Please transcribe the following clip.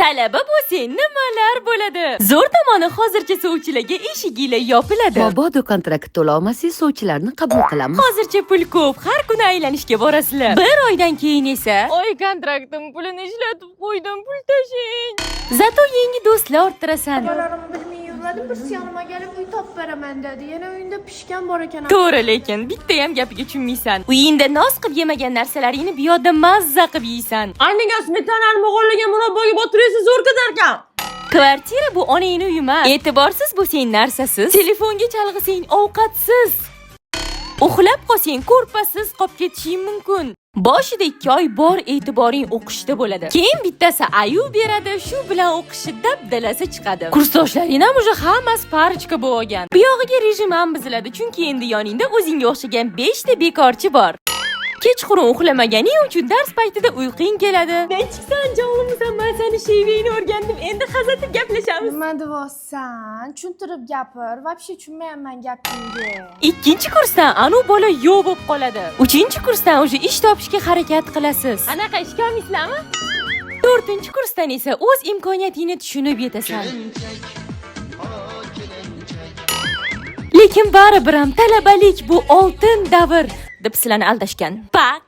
Talaba bo'lsang nimalar bo'ladi? Zo'r tomoni hozircha sovchilarga eshiginglar yopiladi. Mabodo kontrakt to'la olmasangiz sovchilarni qabul qilamiz. Hozircha pul ko'p, har kuni aylanishga borasizlar. Bir oydan keyin esa, "Oy, kontraktim pulini ishlatib qo'ydim, pul tashing." Zato yangi do'stlar orttirasan. Bolalarim bilmay yurladim, bir yanıma kelib uy topib beraman dedi. Yana uyinda pishgan bor ekan. To'g'ri, lekin bitta ham gapiga tushunmaysan. Uyingda noz qilib yemagan narsalaringni bu yerda mazza qilib yeysan. Annaga smetanani mog'orlagan murabboga botirasiz zo'r ketarkan. Kvartira bu onangning uyi emas. E'tiborsiz bo'lsang narsasiz, telefonga chalg'isang ovqatsiz. Uxlab qolsang ko'rpasiz qolib ketishing mumkin. Boshida 2 oy bor e'tiboring o'qishda bo'ladi. Keyin bittasi ayu beradi, shu bilan o'qishi dabdalasi chiqadi. Kursdoshlaring ham uje hammasi parchka bo'lgan. Bu yog'iga rejim ham buziladi, chunki endi yoningda o'zingga o'xshagan 5 ta bekorchi bor. Kechqurun uxlamaganing uchun dars paytida uyqing keladi. Nechiksan jonimisan, men seni shevingni o'rgandim. Endi hazatib gaplashamiz. Nima deyapsan? Tushuntirib gapir. Vobshe tushunmayapman gapingni. 2-kursdan anu bola yo'q bo'lib qoladi. 3-kursdan o'sha ish topishga harakat qilasiz. Anaqa ishga olmaysizlarmi? 4-kursdan esa o'z imkoniyatingni tushunib yetasan. Lekin baribir ham talabalik bu oltin davr deb sizlarni aldashgan. Pak.